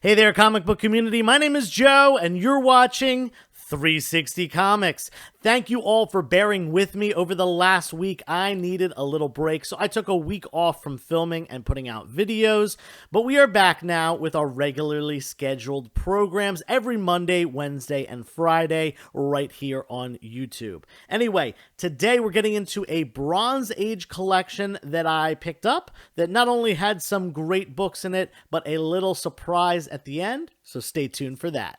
Hey there, comic book community. My name is Joe, and you're watching 360 Comics. Thank you all for bearing with me over the last week. I needed a little break, so I took a week off from filming and putting out videos, but we are back now with our regularly scheduled programs every Monday, Wednesday, and Friday right here on YouTube. Anyway, today we're getting into a Bronze Age collection that I picked up that not only had some great books in it, but a little surprise at the end, so stay tuned for that.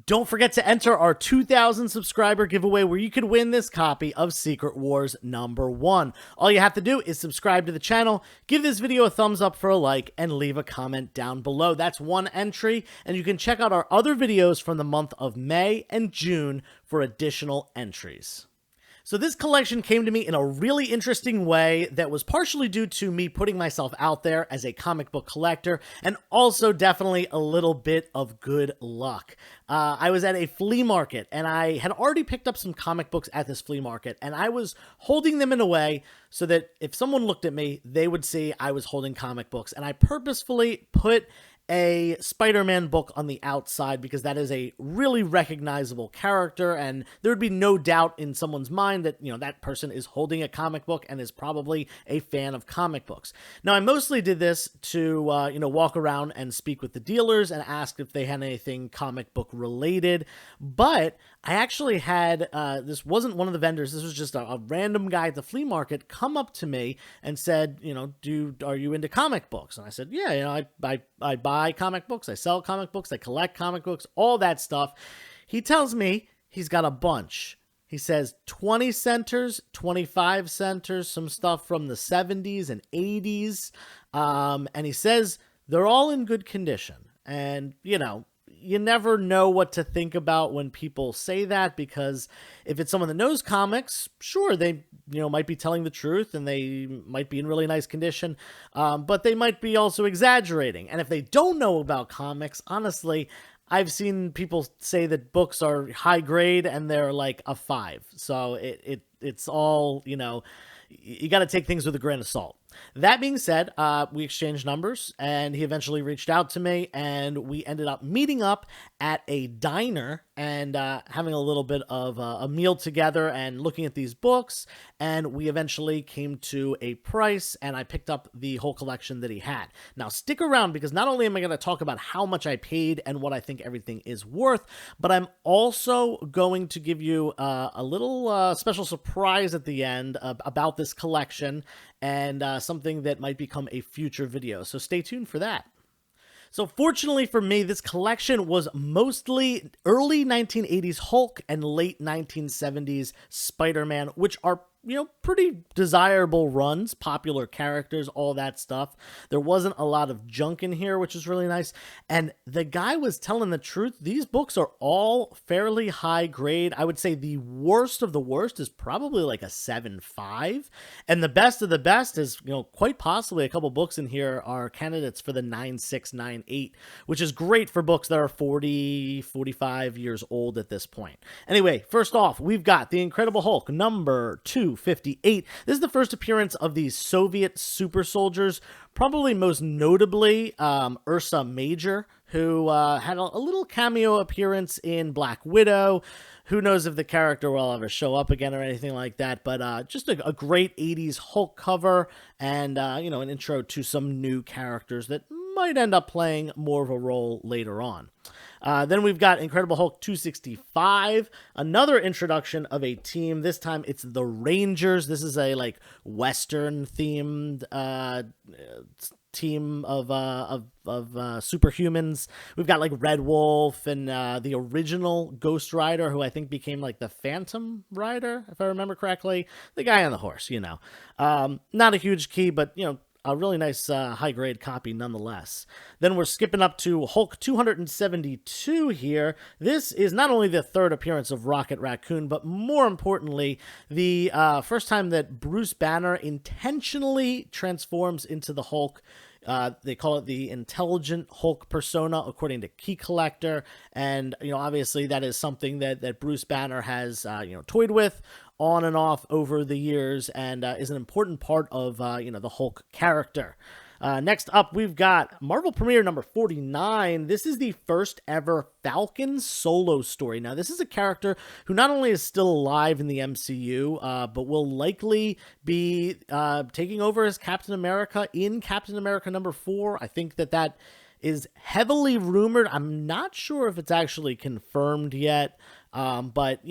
Don't forget to enter our 2,000 subscriber giveaway where you could win this copy of Secret Wars #1. All you have to do is subscribe to the channel, give this video a thumbs up for a like, and leave a comment down below. That's one entry, and you can check out our other videos from the month of May and June for additional entries. So this collection came to me in a really interesting way that was partially due to me putting myself out there as a comic book collector, and also definitely a little bit of good luck. I was at a flea market, and I had already picked up some comic books at this flea market, and I was holding them in a way so that if someone looked at me, they would see I was holding comic books, and I purposefully put a Spider-Man book on the outside because that is a really recognizable character, and there would be no doubt in someone's mind that, that person is holding a comic book and is probably a fan of comic books. Now, I mostly did this to, walk around and speak with the dealers and ask if they had anything comic book related, but I actually had, this wasn't one of the vendors, this was just a random guy at the flea market come up to me and said, are you into comic books? And I said, yeah, I buy comic books, I sell comic books, I collect comic books, all that stuff. He tells me he's got a bunch. He says 20 centers, 25 centers, some stuff from the 70s and 80s. And he says they're all in good condition. And, you never know what to think about when people say that, because if it's someone that knows comics, sure, they might be telling the truth and they might be in really nice condition, but they might be also exaggerating. And if they don't know about comics, honestly, I've seen people say that books are high grade and they're like a 5. So it's all, you got to take things with a grain of salt. That being said, we exchanged numbers, and he eventually reached out to me, and we ended up meeting up at a diner and having a little bit of a meal together and looking at these books, and we eventually came to a price, and I picked up the whole collection that he had. Now, stick around, because not only am I going to talk about how much I paid and what I think everything is worth, but I'm also going to give you a little special surprise at the end about this collection, and something that might become a future video. So stay tuned for that. So fortunately for me, this collection was mostly early 1980s Hulk and late 1970s Spider-Man, which are pretty desirable runs, popular characters, all that stuff. There wasn't a lot of junk in here, which is really nice. And the guy was telling the truth. These books are all fairly high grade. I would say the worst of the worst is probably like a 7.5. And the best of the best is, quite possibly a couple books in here are candidates for the 9.6, 9.8, which is great for books that are 40, 45 years old at this point. Anyway, first off, we've got The Incredible Hulk, number 258. This is the first appearance of these Soviet super soldiers, probably most notably Ursa Major, who had a little cameo appearance in Black Widow. Who knows if the character will ever show up again or anything like that, but just a great 80s Hulk cover, and an intro to some new characters that might end up playing more of a role later on. Then we've got Incredible Hulk 265, another introduction of a team. This time it's the Rangers. This is a Western themed team of superhumans. We've got Red Wolf and the original Ghost Rider, who I think became the Phantom Rider, if I remember correctly. The guy on the horse, not a huge key, but a really nice high-grade copy nonetheless. Then we're skipping up to Hulk 272 here. This is not only the third appearance of Rocket Raccoon, but more importantly, the first time that Bruce Banner intentionally transforms into the Hulk. They call it the Intelligent Hulk persona, according to Key Collector, and obviously that is something that Bruce Banner has toyed with on and off over the years, and is an important part of the Hulk character. Next up, we've got Marvel Premiere number 49. This is the first ever Falcon solo story. Now, this is a character who not only is still alive in the MCU, but will likely be taking over as Captain America in Captain America number 4. I think that is heavily rumored. I'm not sure if it's actually confirmed yet. But,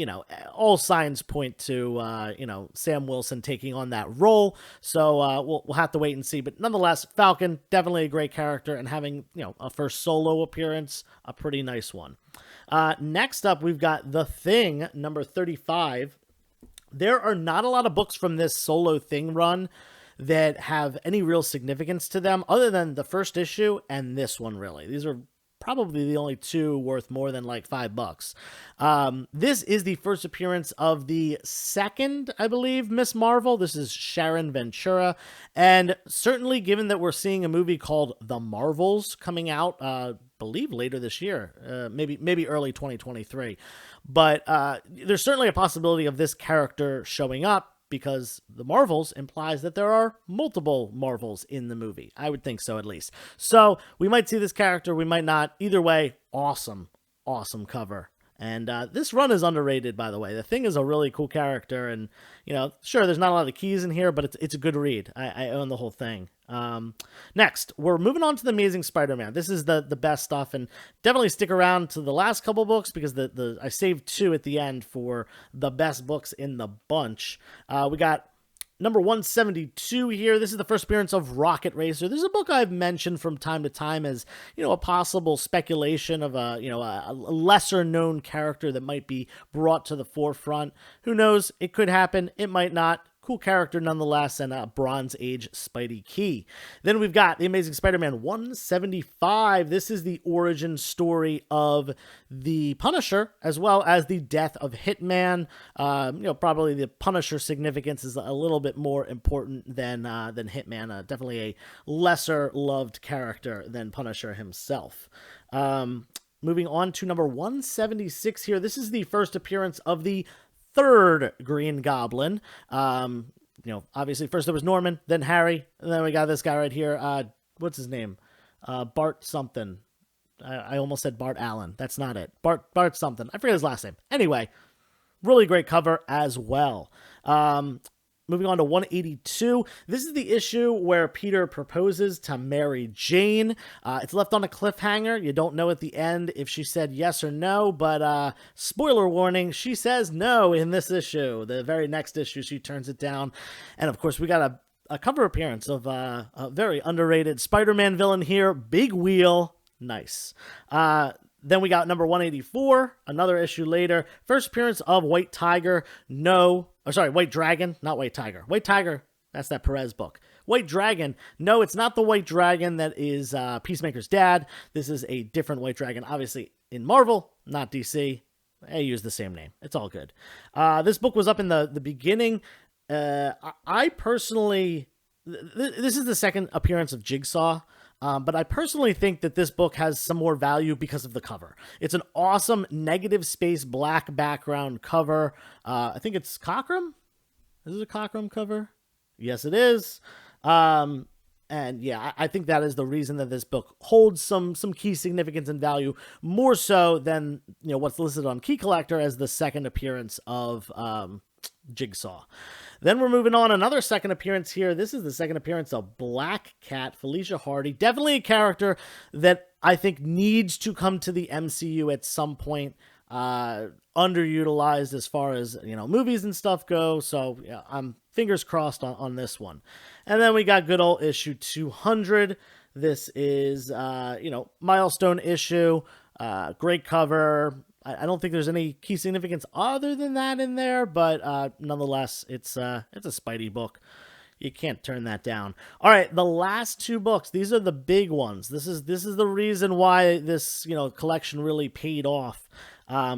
all signs point to, Sam Wilson taking on that role. So we'll have to wait and see. But nonetheless, Falcon, definitely a great character, and having, a first solo appearance, a pretty nice one. Next up, we've got The Thing, number 35. There are not a lot of books from this solo Thing run that have any real significance to them other than the first issue and this one, really. These are probably the only two worth more than like $5. This is the first appearance of the second, I believe, Miss Marvel. This is Sharon Ventura. And certainly given that we're seeing a movie called The Marvels coming out, believe later this year, maybe early 2023. But there's certainly a possibility of this character showing up, because the Marvels implies that there are multiple Marvels in the movie. I would think so, at least. So we might see this character, we might not. Either way, awesome cover. And this run is underrated, by the way. The Thing is a really cool character, and, sure, there's not a lot of keys in here, but it's a good read. I own the whole thing. Next, we're moving on to the Amazing Spider-Man. This is the best stuff, and definitely stick around to the last couple books, because I saved 2 at the end for the best books in the bunch. We got number 172 here. This is the first appearance of Rocket Racer. This is a book I've mentioned from time to time as, a possible speculation of a lesser known character that might be brought to the forefront. Who knows? It could happen. It might not. Cool character nonetheless, and a Bronze Age Spidey key. Then we've got The Amazing Spider-Man 175. This is the origin story of the Punisher, as well as the death of Hitman. Probably the Punisher significance is a little bit more important than Hitman. Definitely a lesser loved character than Punisher himself. Moving on to number 176 here. This is the first appearance of the third Green Goblin. Obviously first there was Norman, then Harry, and then we got this guy right here. What's his name? Bart something. I almost said Bart Allen. That's not it. Bart something. I forget his last name. Anyway, really great cover as well. Moving on to 182. This is the issue where Peter proposes to Mary Jane. It's left on a cliffhanger. You don't know at the end if she said yes or no, but spoiler warning, she says no in this issue. The very next issue, she turns it down. And of course, we got a cover appearance of a very underrated Spider-Man villain here, Big Wheel. Nice. Then we got number 184, another issue later. First appearance of White Tiger. White Dragon, not White Tiger. White Tiger, that's that Perez book. White Dragon. No, it's not the White Dragon that is Peacemaker's dad. This is a different White Dragon. Obviously, in Marvel, not DC. They use the same name. It's all good. This book was up in the beginning. I personally... This is the second appearance of Jigsaw. But I personally think that this book has some more value because of the cover. It's an awesome negative space black background cover. I think it's Cockrum. Is it a Cockrum cover? Yes, it is. And yeah, I think that is the reason that this book holds some key significance and value, more so than what's listed on Key Collector as the second appearance of Jigsaw. Then we're moving on, another second appearance here. This is the second appearance of Black Cat, Felicia Hardy. Definitely a character that I think needs to come to the MCU at some point. Underutilized as far as, movies and stuff go. So yeah, I'm fingers crossed on this one. And then we got good old issue 200. This is, milestone issue. Great cover. I don't think there's any key significance other than that in there, but nonetheless, it's a Spidey book. You can't turn that down. All right, the last 2 books, these are the big ones. This is the reason why this collection really paid off.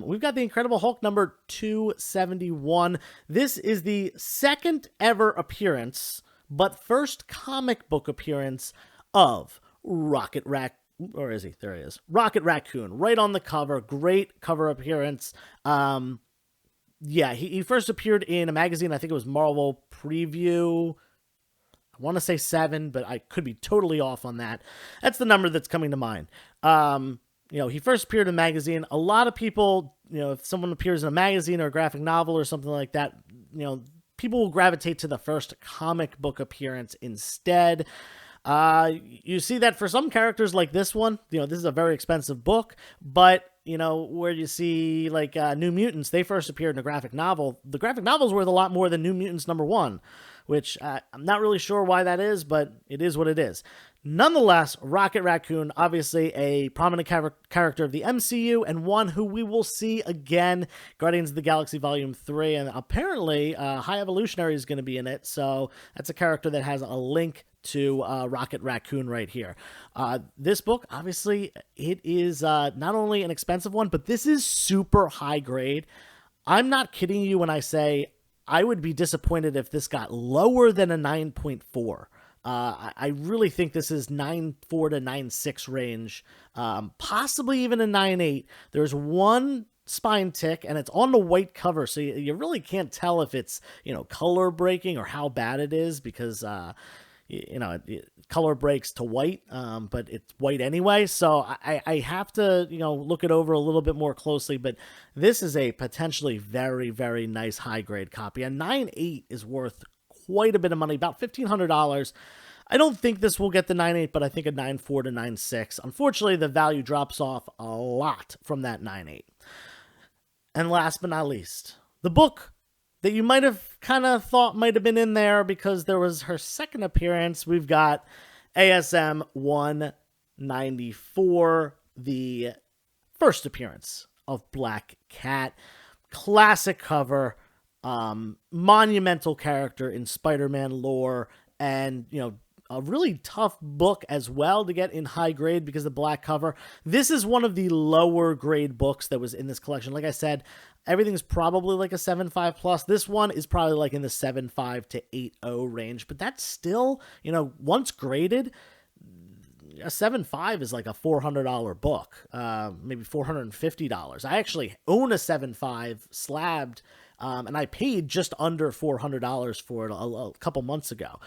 We've got the Incredible Hulk number 271. This is the second ever appearance, but first comic book appearance of Rocket Raccoon. Or is he? There he is. Rocket Raccoon, right on the cover. Great cover appearance. Yeah, he first appeared in a magazine. I think it was Marvel Preview. I want to say 7, but I could be totally off on that. That's the number that's coming to mind. He first appeared in a magazine. A lot of people, if someone appears in a magazine or a graphic novel or something like that, people will gravitate to the first comic book appearance instead. You see that for some characters like this one, this is a very expensive book, but where you see like New Mutants, they first appeared in a graphic novel. The graphic novel's worth a lot more than New Mutants #1, which I'm not really sure why that is, but it is what it is. Nonetheless, Rocket Raccoon, obviously a prominent character of the MCU and one who we will see again, Guardians of the Galaxy Volume 3, and apparently High Evolutionary is going to be in it, so that's a character that has a link to Rocket Raccoon right here. This book, obviously, it is not only an expensive one, but this is super high grade. I'm not kidding you when I say I would be disappointed if this got lower than a 9.4. I really think this is 9.4 to 9.6 range, possibly even a 9.8. There's one spine tick, and it's on the white cover, so you really can't tell if it's, color breaking or how bad it is, because it color breaks to white, but it's white anyway. So I have to, look it over a little bit more closely, but this is a potentially very, very nice high grade copy. A 9.8 is worth quite a bit of money, about $1,500. I don't think this will get the 9.8, but I think a 9.4 to 9.6. Unfortunately, the value drops off a lot from that 9.8. And last but not least, the book that you might have kind of thought might have been in there because there was her second appearance. We've got ASM 194, the first appearance of Black Cat. Classic cover, monumental character in Spider-Man lore, and, a really tough book as well to get in high grade because of the black cover. This is one of the lower grade books that was in this collection. Like I said, everything's probably like a 7.5 plus. This one is probably like in the 7.5 to 8.0 range, but that's still, once graded, a 7.5 is like a $400 book, maybe $450. I actually own a 7.5 slabbed, and I paid just under $400 for it a couple months ago.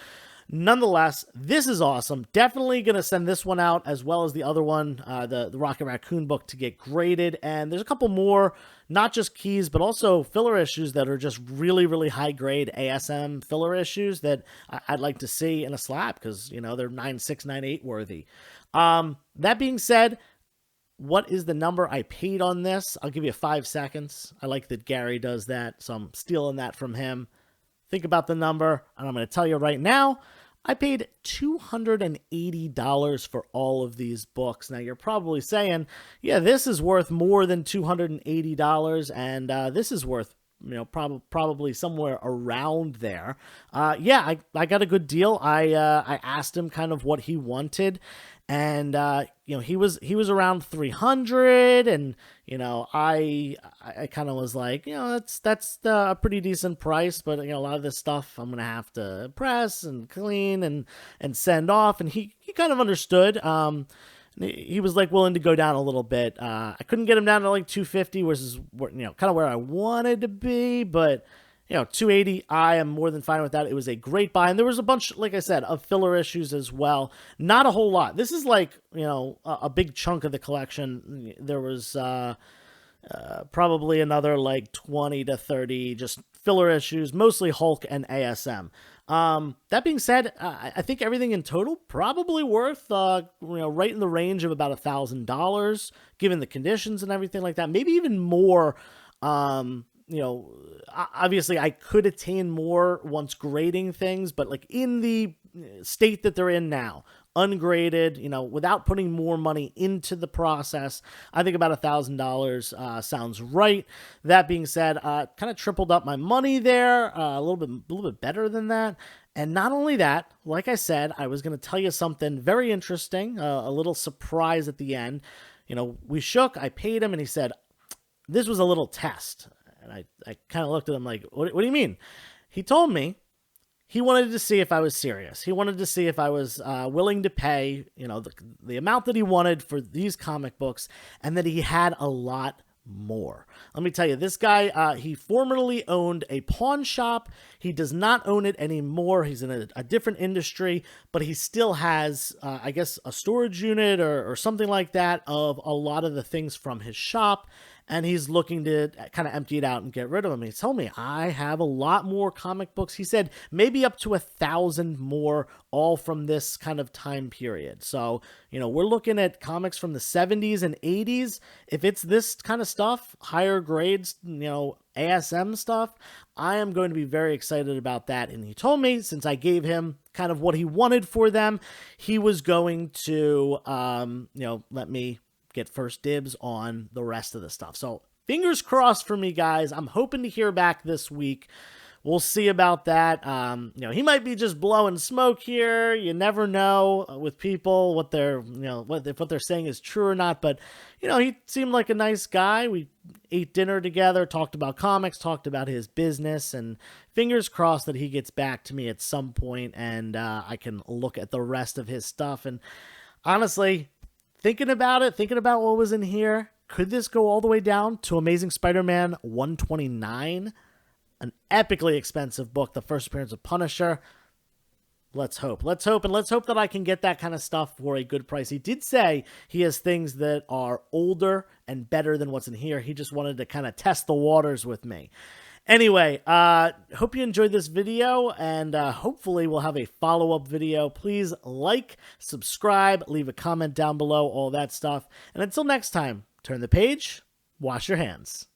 Nonetheless, this is awesome. Definitely going to send this one out as well as the other one, the Rocket Raccoon book, to get graded. And there's a couple more, not just keys, but also filler issues that are just really, really high grade ASM filler issues that I'd like to see in a slab because, they're 9.6, 9.8 worthy. That being said, what is the number I paid on this? I'll give you 5 seconds. I like that Gary does that, so I'm stealing that from him. Think about the number, and I'm going to tell you right now, I paid $280 for all of these books. Now, you're probably saying, yeah, this is worth more than $280, and this is worth, probably somewhere around there. I got a good deal. I asked him kind of what he wanted, and he was around 300, and I kind of was like, that's a pretty decent price, but a lot of this stuff I'm gonna have to press and clean and send off, and he kind of understood. He was like willing to go down a little bit. I couldn't get him down to like 250, which is kind of where I wanted to be, but 280, I am more than fine with that. It was a great buy, and there was a bunch, like I said, of filler issues as well. Not a whole lot. This is like, a big chunk of the collection. There was probably another like 20 to 30 just filler issues, mostly Hulk and ASM. That being said, I think everything in total probably worth, right in the range of about $1,000, given the conditions and everything like that. Maybe even more. Obviously I could attain more once grading things, but like in the state that they're in now, ungraded, without putting more money into the process, I think about $1,000 sounds right. That being said, kind of tripled up my money there, a little bit better than that. And not only that, like I said, I was going to tell you something very interesting, a little surprise at the end. We shook, I paid him, and he said, this was a little test. And I kind of looked at him like, what do you mean? He told me he wanted to see if I was serious. He wanted to see if I was willing to pay, the amount that he wanted for these comic books, and that he had a lot more. Let me tell you, this guy, he formerly owned a pawn shop. He does not own it anymore. He's in a different industry, but he still has, I guess, a storage unit or something like that of a lot of the things from his shop. And he's looking to kind of empty it out and get rid of them. He told me, I have a lot more comic books. He said maybe up to 1,000 more, all from this kind of time period. So, you know, we're looking at comics from the 70s and 80s. If it's this kind of stuff, higher grades, you know, ASM stuff, I am going to be very excited about that. And he told me, since I gave him kind of what he wanted for them, he was going to, you know, let me get first dibs on the rest of the stuff. So fingers crossed for me, guys. I'm hoping to hear back this week. We'll see about that. You know, he might be just blowing smoke here. You never know with people what they're, you know, what they're saying is true or not. But, you know, he seemed like a nice guy. We ate dinner together, talked about comics, talked about his business, and fingers crossed that he gets back to me at some point and I can look at the rest of his stuff. And honestly, thinking about what was in here, could this go all the way down to Amazing Spider-Man 129? An epically expensive book, the first appearance of Punisher. Let's hope. Let's hope, and let's hope that I can get that kind of stuff for a good price. He did say he has things that are older and better than what's in here. He just wanted to kind of test the waters with me. Anyway, hope you enjoyed this video, and hopefully we'll have a follow-up video. Please like, subscribe, leave a comment down below, all that stuff. And until next time, turn the page, wash your hands.